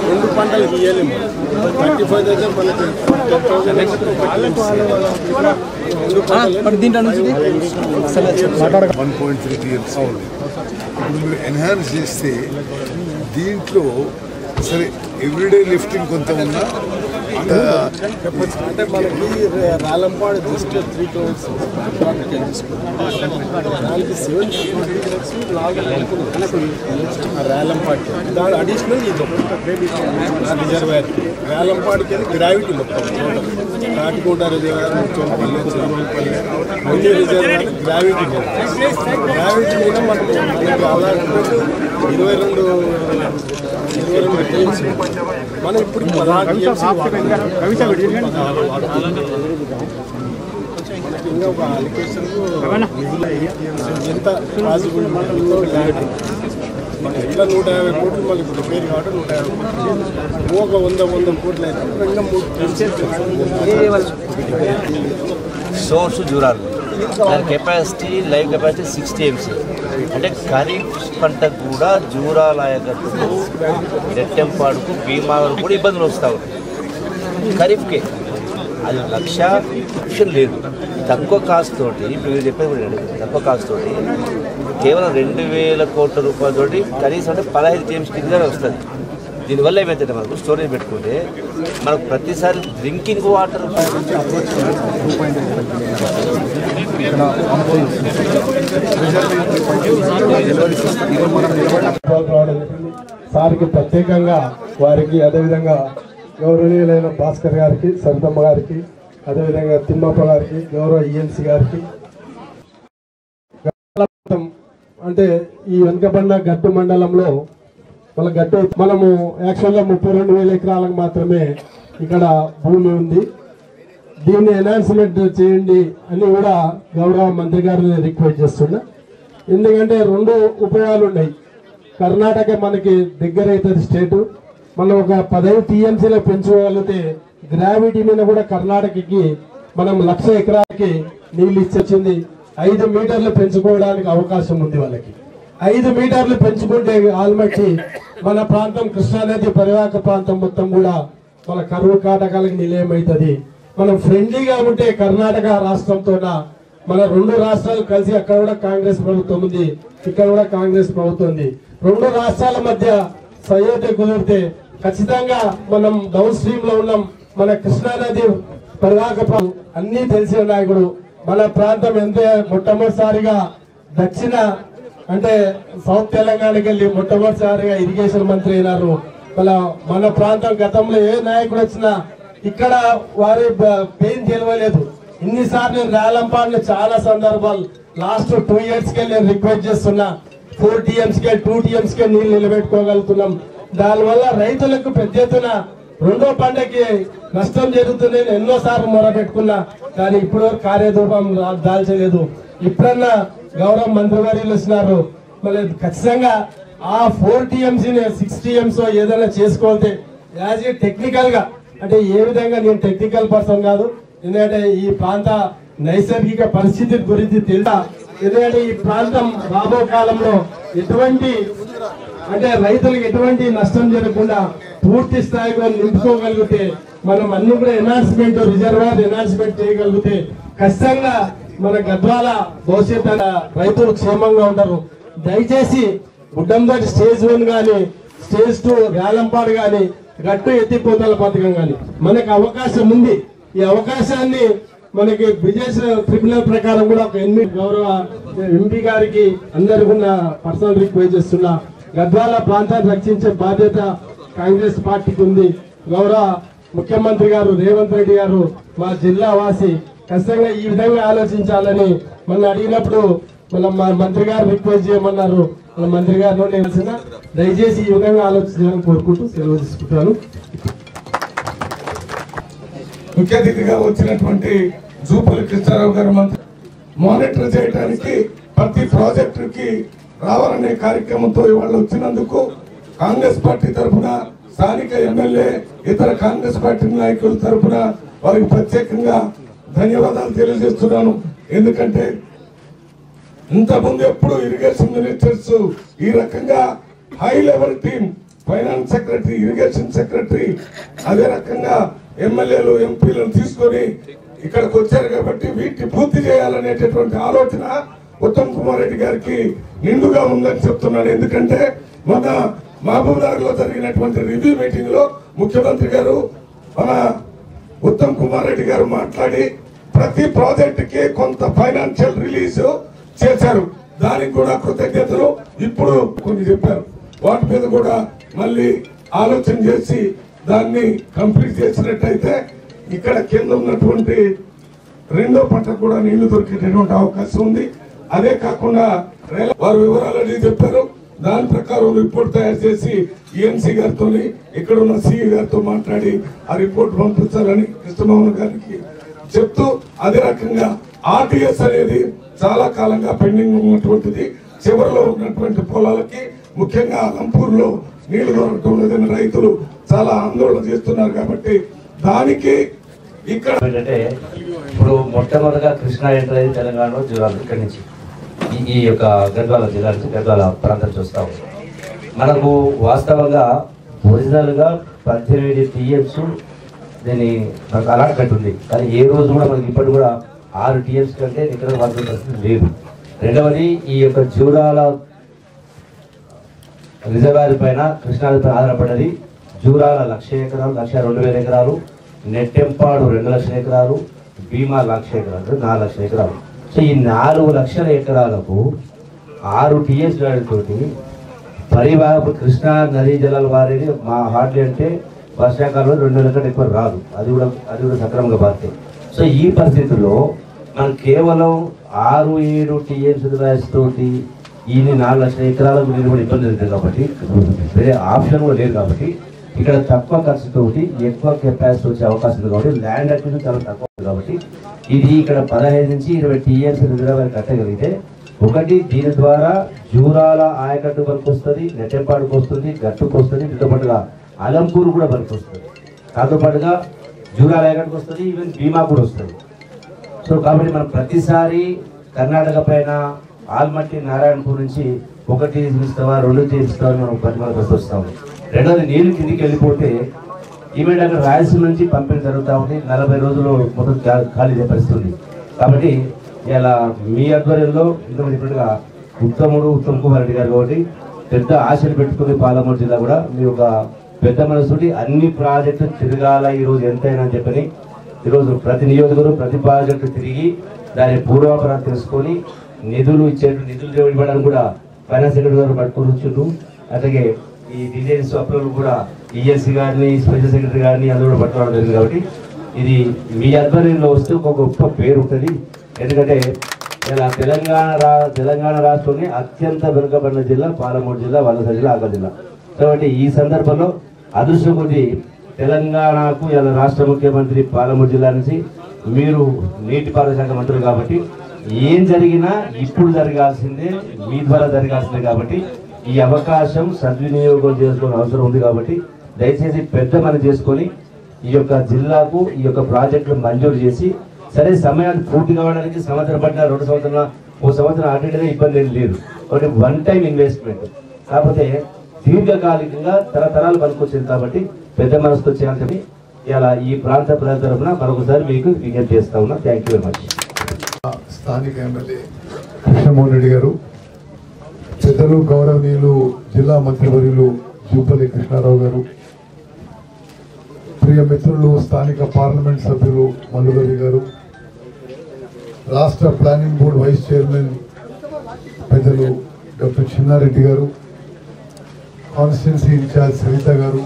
రెండు పంటలకు ఇవ్వలేము 35 దగ్గర మనకి 1.3 TMC ఎన్హాన్స్ చేస్తే దీంట్లో సరే ఎవ్రీడే లిఫ్టింగ్ కొంత ఉన్నా అంటే మనకి రాలంపాడు జస్ట్ 3 crores దానికి 7 రాలంపాడు దాని అడిషనల్ ఇది రిజర్వాయర్ రాలంపాడుకి వెళ్ళి గ్రావిటీ మొత్తం కాటికోట రిజర్వాయర్ ముచ్చోపల్లి చెరువుపల్లి అన్ని రిజర్వాయర్ గ్రావిటీ మీద మనకు దాదాపు 22 TMC మనం ఇప్పుడు 16 ఇంకా ఒక అలికేషన్ ఎంత పాసిబుల్ క్లారిటీ ఇట్లా 150 కోట్లు మళ్ళీ ఇప్పుడు రిపేర్ కాబట్టి 150 ఒక 100 కోట్లు అయితే ఇంకా 3 సోర్స్ జూరాలు దాని కెపాసిటీ లైవ్ కెపాసిటీ 6 TMC అంటే ఖరీఫ్ పంటకు కూడా జూరాల ఆయకట్టుకు రెట్టెంపాడుకు భీమావరం కూడా ఇబ్బందులు వస్తూ ఉంటాయి ఖరీఫ్కే అది లక్ష ఆప్షన్ లేదు తక్కువ కాస్ట్ తోటి ఇప్పుడు మీరు చెప్పేది తక్కువ కాస్ట్ తోటి కేవలం 2000 కోట్ల రూపాయలతోటి కనీసం అంటే 15 TMC కిందనే వస్తుంది దీనివల్ల ఏమైతే మనకు స్టోరేజ్ పెట్టుకుంటే మనకు ప్రతిసారి డ్రింకింగ్ వాటర్ సార్కి ప్రత్యేకంగా వారికి అదేవిధంగా గౌరవనీయులైన భాస్కర్ గారికి సరితమ్మ గారికి అదేవిధంగా తిమ్మప్ప గారికి గౌరవ ENC గారికి అంటే ఈ వెనుకబడిన గట్టు మండలంలో మన గట్టు మనము యాక్చువల్గా 32,000 ఎకరాలకు మాత్రమే ఇక్కడ భూమి ఉంది దీన్ని ఎన్హాన్స్మెంట్ చేయండి అని కూడా గౌరవ మంత్రి గారిని రిక్వెస్ట్ చేస్తున్నా ఎందుకంటే 2 ఉపయోగాలు ఉన్నాయి కర్ణాటక మనకి దగ్గర అవుతుంది స్టేటు మనం ఒక 15 TMCలో పెంచుకోగలిగితే గ్రావిటీ మీద కూడా కర్ణాటకకి మనం 1,00,000 ఎకరాలకి నీళ్ళు ఇచ్చింది 5 మీటర్లు పెంచుకోవడానికి అవకాశం ఉంది వాళ్ళకి 5 మీటర్లు పెంచుకుంటే ఆల్మట్టి మన ప్రాంతం కృష్ణానది పరివాహక ప్రాంతం మొత్తం కూడా మన కరువు కాటకాలకు నిలయం అవుతుంది మనం ఫ్రెండ్లీగా ఉంటే కర్ణాటక రాష్ట్రంతో మన 2 రాష్ట్రాలు కలిసి అక్కడ కూడా కాంగ్రెస్ ప్రభుత్వం ఉంది ఇక్కడ కూడా కాంగ్రెస్ ప్రభుత్వం ఉంది 2 రాష్ట్రాల మధ్య సయోధ్య కుదిరితే ఖచ్చితంగా మనం డౌన్ స్ట్రీమ్ లో ఉన్నాం మన కృష్ణానది పరివాహక అన్ని తెలిసిన నాయకుడు మన ప్రాంతం ఎంతే మొట్టమొదటిసారిగా దక్షిణ అంటే సౌత్ తెలంగాణకి వెళ్ళి మొట్టమొదటిసారిగా ఇరిగేషన్ మంత్రి అయినారు మన ప్రాంతం గతంలో ఏ నాయకుడు వచ్చినా ఇక్కడ వారి పెయిన్ తెలియలేదు ఇన్నిసార్లు నేను రాలంపాడులో చాలా సందర్భాలు లాస్ట్ 2 years కి నేను రిక్వెస్ట్ చేస్తున్నా 4 TMC 2 TMC నీళ్ళు నిలబెట్టుకోగలుగుతున్నాం దానివల్ల రైతులకు పెద్ద ఎత్తున 2వ పంటకి నష్టం జరుగుతుంది ఎన్నోసార్లు మొరపెట్టుకున్నా కానీ ఇప్పుడు కార్యరూపం దాల్చలేదు ఇప్పుడన్నా గౌరవ మంత్రి గారు వచ్చినారు మళ్ళీ ఖచ్చితంగా ఆ 4 TMCని 6 TMC ఏదైనా చేసుకోవాలి యాజ్ ఏ టెక్నికల్ గా అంటే ఏ విధంగా నేను టెక్నికల్ పర్సన్ కాదు ఎందుకంటే ఈ ప్రాంత నైసర్గిక పరిస్థితి గురించి తెలుసా ఎందుకంటే ఈ ప్రాంతం రాబో కాలంలో ఎటువంటి అంటే రైతులకు ఎటువంటి నష్టం జరగకుండా పూర్తి స్థాయిలో నింపుకోగలిగితే మనం అన్ని కూడా ఎన్హాన్స్మెంట్ రిజర్వాయర్ ఎన్హాన్స్మెంట్ చేయగలిగితే ఖచ్చితంగా మన గద్వాల భవిష్యత్తు రైతులు క్షేమంగా ఉంటారు దయచేసి గుడ్డందరి స్టేజ్ 1 కానీ స్టేజ్ 2 రాలంపాడు కానీ గట్టు ఎత్తిపోతల పథకం కానీ మనకు అవకాశం ఉంది ఈ అవకాశాన్ని మనకి బిజినెస్ ట్రిబ్యునల్ ప్రకారం కూడా ఒక 8 గౌరవ ఎంపీ గారికి అందరికీ ఉన్న పర్సనల్ రిక్వెస్ట్ చేస్తున్నా గద్వాల ప్రాంతాన్ని రక్షించే బాధ్యత కాంగ్రెస్ పార్టీకి ఉంది. గౌరవ ముఖ్యమంత్రి గారు రేవంత్ రెడ్డి గారు మా జిల్లా వాసి ఖచ్చితంగా ఈ విధంగా ఆలోచించాలని మొన్న అడిగినప్పుడు మన మంత్రి గారు రిక్వెస్ట్ చేయమన్నారు. మన మంత్రి గారు నేను దయచేసి ఈ విధంగా ఆలోచించాలని కోరుకుంటూ సెలవు తీసుకుంటాను. ముఖ్య అతిథిగా వచ్చినటువంటి జూపల్లి కృష్ణారావు గారు మంత్రి మానిటర్ చేయడానికి ప్రతి ప్రాజెక్టుకి రావాలనే కార్యక్రమంతో ఇవాళ వచ్చినందుకు కాంగ్రెస్ పార్టీ తరఫున స్థానిక ఎమ్మెల్యే ఇతర కాంగ్రెస్ పార్టీ నాయకుల తరఫున వారికి ప్రత్యేకంగా ధన్యవాదాలు తెలియజేస్తున్నాను. ఎందుకంటే ఇంతకుముందు ఎప్పుడు ఇరిగేషన్ మినిస్టర్స్ ఈ రకంగా high level team finance secretary, irrigation secretary, అదే రకంగా ఎమ్మెల్యేలు ఎంపీలను తీసుకొని ఇక్కడికి వచ్చారు. కాబట్టి వీటిని పూర్తి చేయాలనేటటువంటి ఆలోచన ఉత్తమ్ కుమార్ రెడ్డి గారికి నిండుగా ఉందని చెప్తున్నాను. ఎందుకంటే మన మహబూబ్నగర్ లో జరిగినటువంటి రివ్యూ మీటింగ్ లో ముఖ్యమంత్రి గారు మన ఉత్తమ్ కుమార్ రెడ్డి గారు మాట్లాడి ప్రతి ప్రాజెక్ట్ కి కొంత ఫైనాన్షియల్ రిలీజ్ చేశారు. దానికి కూడా కృతజ్ఞతలు ఇప్పుడు కొన్ని చెప్పారు. వాటి మీద కూడా మళ్ళీ ఆలోచన చేసి దాన్ని కంప్లీట్ చేసినట్టయితే ఇక్కడ కింద ఉన్నటువంటి రెండో పంట కూడా నీళ్లు దొరికేటటువంటి అవకాశం ఉంది. అదే కాకుండా వారు వివరాలన్నీ చెప్పారు. దాని ప్రకారం రిపోర్ట్ తయారు చేసి ఈఎన్సీ గారితో ఇక్కడ ఉన్న సిఈ గారితో మాట్లాడి ఆ రిపోర్ట్ పంపించాలని కృష్ణమోహన్ గారికి చెప్తూ, అదే రకంగా ఆర్టీఎస్ అనేది చాలా కాలంగా పెండింగ్ ఉన్నటువంటిది. చివరిలో ఉన్నటువంటి పొలాలకి ముఖ్యంగా అలంపూర్ లో నీళ్లు దొరకటం లేదని రైతులు చాలా ఆందోళన చేస్తున్నారు. కాబట్టి దానికి ఇక్కడ ఏంటంటే ఇప్పుడు మొట్టమొదటిగా కృష్ణా ఎంటర్ అయ్యి తెలంగాణలో జూరాలు ఇక్కడి నుంచి ఈ యొక్క గద్వాల జిల్లా నుంచి గద్వాల ప్రాంతం చూస్తాం. మనకు వాస్తవంగా ఒరిజినల్ గా 18 టీఎంస్ దీని మనకు అలాట్మెంట్ ఉంది. కానీ ఏ రోజు కూడా మనకి ఇప్పటి కూడా 6 టీఎంస్ కంటే ఇక్కడ వాడుతున్న పరిస్థితి లేదు. రెండవది ఈ యొక్క జూరాల రిజర్వాయర్ పైన కృష్ణానది పైన ఆధారపడ్డది. జూరాల 1,00,000 ఎకరాలు, 1,02,000 ఎకరాలు, నెట్టెంపాడు 2,00,000 ఎకరాలు, భీమా 1,00,000 ఎకరాలు, 4,00,000 ఎకరాలు. సో ఈ 4,00,000 ఎకరాలకు 6 టీఎస్ తోటి పరివాహకు కృష్ణా నదీ జలాల వారిని మా హార్డ్లీ అంటే వర్షాకాలంలో 2 నెలల కంటే ఎక్కువ రాదు. అది కూడా సక్రమంగా పారుతాయి. సో ఈ పరిస్థితుల్లో మనం కేవలం 6-7 టీఎస్ రిజర్వాయర్స్ తోటి ఈ 4,00,000 ఎకరాలకు నీరు కూడా ఇబ్బంది అవుతుంది. కాబట్టి వేరే ఆప్షన్ కూడా లేదు. కాబట్టి ఇక్కడ తక్కువ ఖర్చుతోటి ఎక్కువ కెపాసిటీ వచ్చే అవకాశం ఉంది. కాబట్టి ల్యాండ్ అక్విజిషన్ చాలా తక్కువ ఉంది. కాబట్టి ఇది ఇక్కడ 15 నుంచి 20 టీఎస్ రిజర్వాయర్ కట్టగలిగితే ఒకటి దీని ద్వారా జూరాల ఆయకట్టు వరకు వస్తుంది, నెట్టెంపాడుకు వస్తుంది, గట్టుకు వస్తుంది, దీంతో పాటుగా అలంపూర్ కూడా వరకు వస్తుంది, దాంతో పాటుగా జూరాల ఆయకట్టుకు వస్తుంది, ఈవెన్ భీమా కూడా వస్తుంది. సో కాబట్టి మనం ప్రతిసారి కర్ణాటక పైన ఆల్మట్టి నారాయణపూర్ నుంచి 1 తీస్తావా 2 తీస్తావా మనం ప్రతిమలు వస్తాము. రెండోది నీళ్లు కిందికి వెళ్ళిపోతే ఈవెంట్ అక్కడ రాయలసీమ నుంచి పంపిణీ జరుగుతూ ఉంది. 40 రోజులు మొత్తం ఖాళీ పరిస్థితుంది. కాబట్టి ఇలా మీ ఆధ్వర్యంలో ఇంతకుముందుగా ఉత్తమ్ కుమార్ రెడ్డి గారు కాబట్టి పెద్ద ఆశలు పెట్టుకుని పాలమూరు జిల్లా కూడా మీ ఒక పెద్ద మనసుడి అన్ని ప్రాజెక్టులు తిరగాల ఈరోజు ఎంతైనా అని చెప్పని ఈరోజు ప్రతి నియోజకవర్గం ప్రతి ప్రాజెక్టు తిరిగి దాని పూర్వాపరాలు తెలుసుకొని నిధులు ఇవ్వడానికి కూడా ఫైనాన్స్ సెక్రటరీ గారు పట్టుకొచ్చుండ్రు. అట్లాగే ఈ డిజైన్స్ అప్రూవల్ కూడా ఈఎస్సీ గారిని స్పెషల్ సెక్రటరీ గారిని అందరూ కూడా పట్టుకోవడం జరిగింది. కాబట్టి ఇది మీ ఆధ్వర్యంలో వస్తే ఒక గొప్ప పేరు ఉంటుంది. ఎందుకంటే ఇలా తెలంగాణ రాష్ట్రంలోని అత్యంత వెనుకబడిన జిల్లా పాలమూరు జిల్లా, వలస జిల్లా, ఆగల్ జిల్లా. కాబట్టి ఈ సందర్భంలో అదృష్టం కొద్ది తెలంగాణకు ఇలా రాష్ట్ర ముఖ్యమంత్రి పాలమూరు జిల్లా నుంచి మీరు నీటిపారుదల శాఖ మంత్రులు కాబట్టి ఏం జరిగినా ఇప్పుడు జరగాల్సిందే, మీ ద్వారా జరగాల్సిందే. కాబట్టి ఈ అవకాశం సద్వినియోగం చేసుకోవాల్సిన అవసరం ఉంది. కాబట్టి దయచేసి పెద్ద మనం చేసుకొని ఈ యొక్క జిల్లాకు ఈ యొక్క ప్రాజెక్టులు మంజూరు చేసి సరే సమయాన్ని పూర్తి కావడానికి సంవత్సరం పట్టిన 2 సంవత్సరాల 1 సంవత్సరం అటెండ్ ఇబ్బంది ఏం లేదు. ఒకటి వన్ టైం ఇన్వెస్ట్మెంట్ కాకపోతే దీర్ఘకాలికంగా తరతరాలు పనికొచ్చింది. కాబట్టి పెద్ద మనసుతో చేయాలని ఇలా ఈ ప్రాంత ప్రజల తరఫున మరొకసారి మీకు విజ్ఞప్తి చేస్తా ఉన్నా. Thank you very much. స్థానిక ఎమ్మెల్యే కృష్ణమోహన్ రెడ్డి గారు, పెద్దలు గౌరవనీయులు జిల్లా మంత్రివర్యులు జూపల్లి కృష్ణారావు గారు, ప్రియ మిత్రులు స్థానిక పార్లమెంట్ సభ్యులు మల్లురవి గారు, రాష్ట్ర ప్లానింగ్ బోర్డు వైస్ చైర్మన్ పెద్దలు డాక్టర్ చిన్నారెడ్డి గారు, కాన్స్టిట్యున్సీ ఇన్ఛార్జ్ సరిత గారు,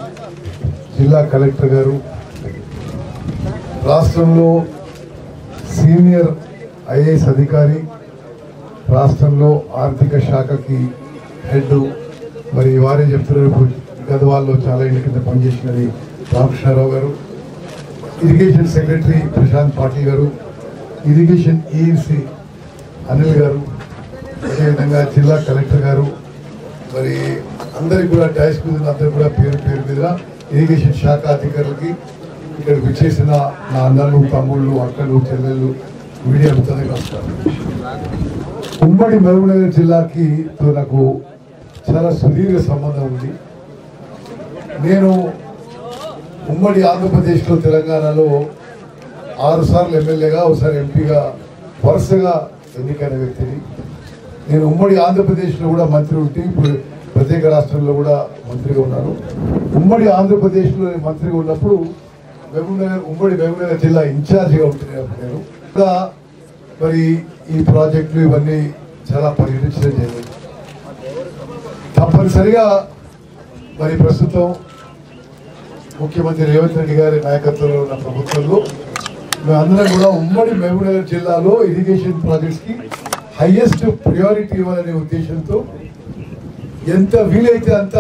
జిల్లా కలెక్టర్ గారు, రాష్ట్రంలో సీనియర్ ఐఏఎస్ అధికారి, రాష్ట్రంలో ఆర్థిక శాఖకి హెడ్, మరి వారే చెప్తున్నారు గద్వాల్లో చాలా ఏళ్ళ కింద పనిచేసినది రామకృష్ణారావు గారు, ఇరిగేషన్ సెక్రటరీ ప్రశాంత్ పాటిల్ గారు, ఇరిగేషన్ ఈఎన్సీ అనిల్ గారు, అదేవిధంగా జిల్లా కలెక్టర్ గారు, మరి అందరికి కూడా డాష్ మీద అందరూ కూడా పేరు పేరు మీద ఇరిగేషన్ శాఖ అధికారులకి, ఇక్కడికి వచ్చేసిన నా అన్నలు, తమ్ముళ్ళు, అక్కలు, చెల్లెళ్ళు, మీడియా మిత్రులకి నమస్కారం. ఉమ్మడి మహబూబ్నగర్ జిల్లాకి నాకు చాలా సుదీర్ఘ సంబంధం ఉంది. నేను ఉమ్మడి ఆంధ్రప్రదేశ్లో, తెలంగాణలో 6 సార్లు ఎమ్మెల్యేగా, ఒకసారి ఎంపీగా వరుసగా ఎన్నికైన వ్యక్తిని. నేను ఉమ్మడి ఆంధ్రప్రదేశ్లో కూడా మంత్రి ఉంటే, ఇప్పుడు ప్రత్యేక రాష్ట్రంలో కూడా మంత్రిగా ఉన్నాను. ఉమ్మడి ఆంధ్రప్రదేశ్లో నేను మంత్రిగా ఉన్నప్పుడు ఉమ్మడి మహబూబ్నగర్ జిల్లా ఇన్ఛార్జిగా ఉంటున్నాను. నేను కూడా మరి ఈ ప్రాజెక్టులు ఇవన్నీ చాలా పర్యటించడం జరిగింది. తప్పనిసరిగా మరి ప్రస్తుతం ముఖ్యమంత్రి రేవంత్ రెడ్డి గారి నాయకత్వంలో ఉన్న ప్రభుత్వంలో మేమందరం కూడా ఉమ్మడి మహబూబ్నగర్ జిల్లాలో ఇరిగేషన్ ప్రాజెక్ట్స్ కి హైయెస్ట్ ప్రయారిటీ ఇవ్వాలనే ఉద్దేశంతో ఎంత వీలైతే అంత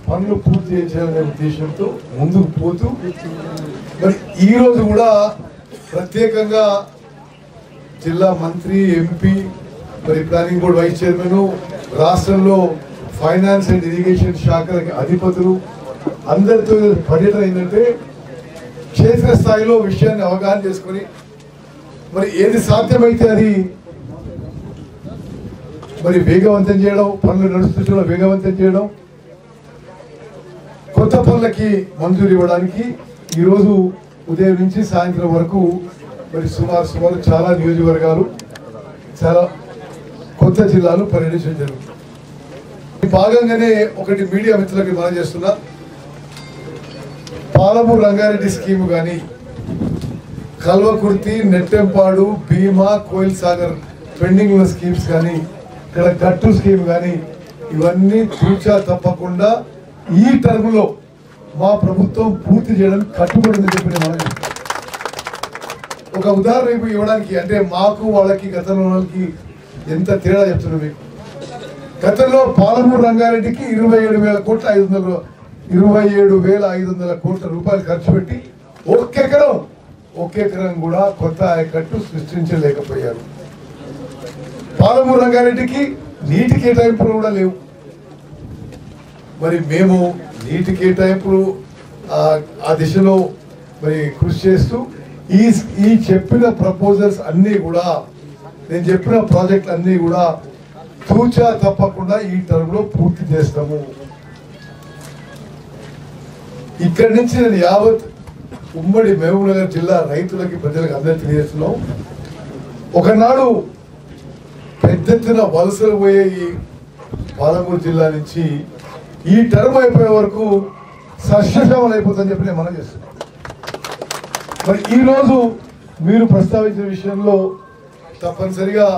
పనులు పూర్తి చేయాలనే ఉద్దేశంతో ముందుకు పోతూ, మరి ఈ రోజు కూడా ప్రత్యేకంగా జిల్లా మంత్రి, ఎంపీ, మరి ప్లానింగ్ బోర్డు వైస్ చైర్మన్, రాష్ట్రంలో ఫైనాన్స్ అండ్ ఇరిగేషన్ శాఖలకి అధిపతులు అందరితో పర్యటన ఏంటంటే క్షేత్రస్థాయిలో విషయాన్ని అవగాహన చేసుకుని మరి ఏది సాధ్యమైతే అది మరి వేగవంతం చేయడం, పనులు నడుస్తుండడం వేగవంతం చేయడం, కొత్త పనులకి మంజూరు ఇవ్వడానికి ఈరోజు ఉదయం నుంచి సాయంత్రం వరకు మరి సుమారు చాలా నియోజకవర్గాలు, చాలా కొత్త జిల్లాలు పర్యటించడం జరుగుతుంది. ఈ భాగంగానే ఒకటి మీడియా మిత్రులకి మనం చేస్తున్నా, పాలమూరు రంగారెడ్డి స్కీమ్ కానీ, కల్వకుర్తి, నెట్టెంపాడు, భీమా, కోయిల్ సాగర్ పెండింగ్ ఉన్న స్కీమ్స్ కానీ, ఇక్కడ గట్టు స్కీమ్ కానీ, ఇవన్నీ తూచా తప్పకుండా ఈ టర్మ్ లో మా ప్రభుత్వం పూర్తి చేయడానికి కట్టుబడిందని చెప్పి మనం ఒక ఉదాహరణ ఇవ్వడానికి, అంటే మాకు వాళ్ళకి గతంలో వాళ్ళకి ఎంత తేడా చెప్తున్నాం మీకు. గతంలో పాలమూరు రంగారెడ్డికి 27,500 కోట్ల రూపాయలు ఖర్చు పెట్టి ఒక్క ఎకరం కూడా కొత్త ఆయకట్టు సృష్టించలేకపోయారు. పాలమూరు రంగారెడ్డికి నీటి కేటాయింపులు కూడా లేవు. మరి మేము నీటి కేటాయింపులు ఆ దిశలో మరి కృషి చేస్తూ ఈ చెప్పిన ప్రపోజల్స్ అన్నీ కూడా, నేను చెప్పిన ప్రాజెక్టులు అన్నీ కూడా తూచా తప్పకుండా ఈ టర్మ్ లో పూర్తి చేస్తాము. ఇక్కడి నుంచి నేను యావత్ ఉమ్మడి మహబూబ్నగర్ జిల్లా రైతులకి, ప్రజలకు అందరికీ తెలియజేస్తున్నాం. ఒకనాడు పెద్ద ఎత్తున వలసలు పోయే ఈ పాలమూరు జిల్లా నుంచి ఈ టర్మ్ అయిపోయే వరకు సస్యశ్యామలు అయిపోతుందని చెప్పి నేను మనం చేస్తున్నాం. మరి ఈరోజు మీరు ప్రస్తావించిన విషయంలో తప్పనిసరిగా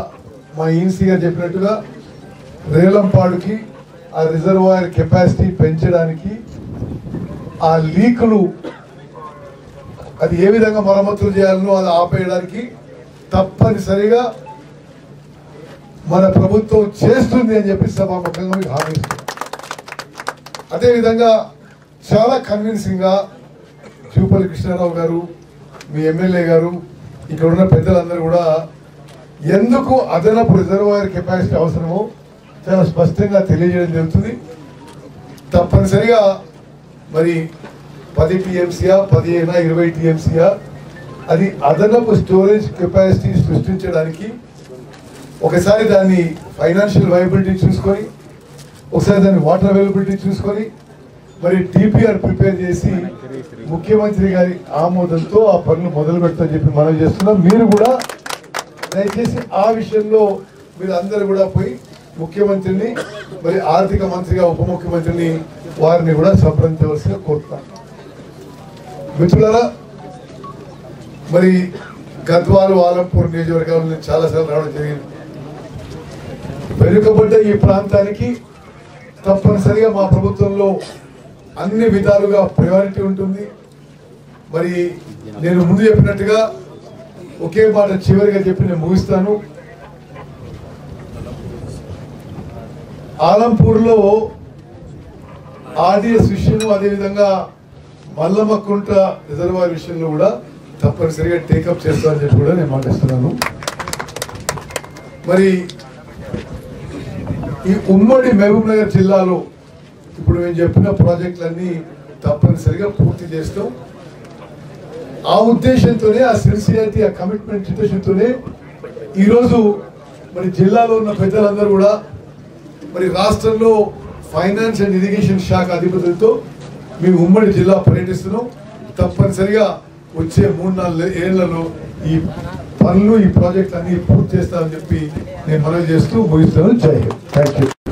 మా ఈన్సీ గారు చెప్పినట్టుగా రేలంపాడుకి ఆ రిజర్వాయర్ కెపాసిటీ పెంచడానికి, ఆ లీకులు అది ఏ విధంగా మరమ్మతులు చేయాలనో అది ఆపేయడానికి తప్పనిసరిగా మన ప్రభుత్వం చేస్తుంది అని చెప్పి సభాముఖంగా మీకు హామీ ఇస్తుంది. అదేవిధంగా చాలా కన్విన్సింగ్ గా జూపల్లి కృష్ణారావు గారు, మీ ఎమ్మెల్యే గారు, ఇక్కడ ఉన్న పెద్దలందరూ కూడా ఎందుకు అదనపు రిజర్వాయర్ కెపాసిటీ అవసరమో చాలా స్పష్టంగా తెలియజేయడం జరుగుతుంది. తప్పనిసరిగా మరి 10 టీఎంసీయా, 15, 20 టీఎంసీయా, అది అదనపు స్టోరేజ్ కెపాసిటీ సృష్టించడానికి ఒకసారి దాన్ని ఫైనాన్షియల్ వైబిలిటీ చూసుకొని, ఒకసారి దాని వాటర్ అవైలబిలిటీ చూసుకొని, మరి టీపీఆర్ ప్రిపేర్ చేసి ముఖ్యమంత్రి గారి ఆమోదంతో ఆ పనులు మొదలు పెడతామని చెప్పి మనం చేస్తున్నాం. మీరు కూడా దయచేసి ఆ విషయంలో మీరు అందరూ కూడా పోయి ముఖ్యమంత్రిని, మరి ఆర్థిక మంత్రిగా ఉప ముఖ్యమంత్రిని, వారిని కూడా సంప్రదించవలసిగా కోరుతాను. మిత్రులారా, మరి గద్వాలు, ఆలంపూర్ నియోజకవర్గాల నుంచి చాలాసార్లు రావడం జరిగింది. వెనుకబడ్డ ఈ ప్రాంతానికి తప్పనిసరిగా మా ప్రభుత్వంలో అన్ని విధాలుగా ప్రయారిటీ ఉంటుంది. మరి నేను ముందు చెప్పినట్టుగా ఒకే మాట చివరిగా చెప్పి నేను ముగిస్తాను. ఆలంపూర్లో ఆర్డిఎస్ విషయము, అదేవిధంగా మల్లమ్మకుంట రిజర్వాయర్ విషయంలో కూడా తప్పనిసరిగా టేకప్ చేస్తానని చెప్పి కూడా నేను మాటిస్తున్నాను. మరి ఈ ఉమ్మడి మహబూబ్ నగర్ జిల్లాలో ఇప్పుడు మేము చెప్పిన ప్రాజెక్టులన్నీ తప్పనిసరిగా పూర్తి చేస్తాం. ఆ ఉద్దేశంతోనే, ఆ సిన్సియారిటీ, ఆ కమిట్మెంట్ ఉద్దేశంతోనే ఈరోజు మరి జిల్లాలో ఉన్న పెద్దలందరూ కూడా మరి రాష్ట్రంలో ఫైనాన్స్ అండ్ ఇరిగేషన్ శాఖ అధిపతులతో మేము ఉమ్మడి జిల్లా పర్యటిస్తున్నాం. తప్పనిసరిగా వచ్చే 3-4 ఏళ్లలో ఈ పనులు, ఈ ప్రాజెక్టులు అన్ని పూర్తి చేస్తామని చెప్పి నేను మనవి చేస్తూ ముగిస్తాను. జై హింద్. Thank you.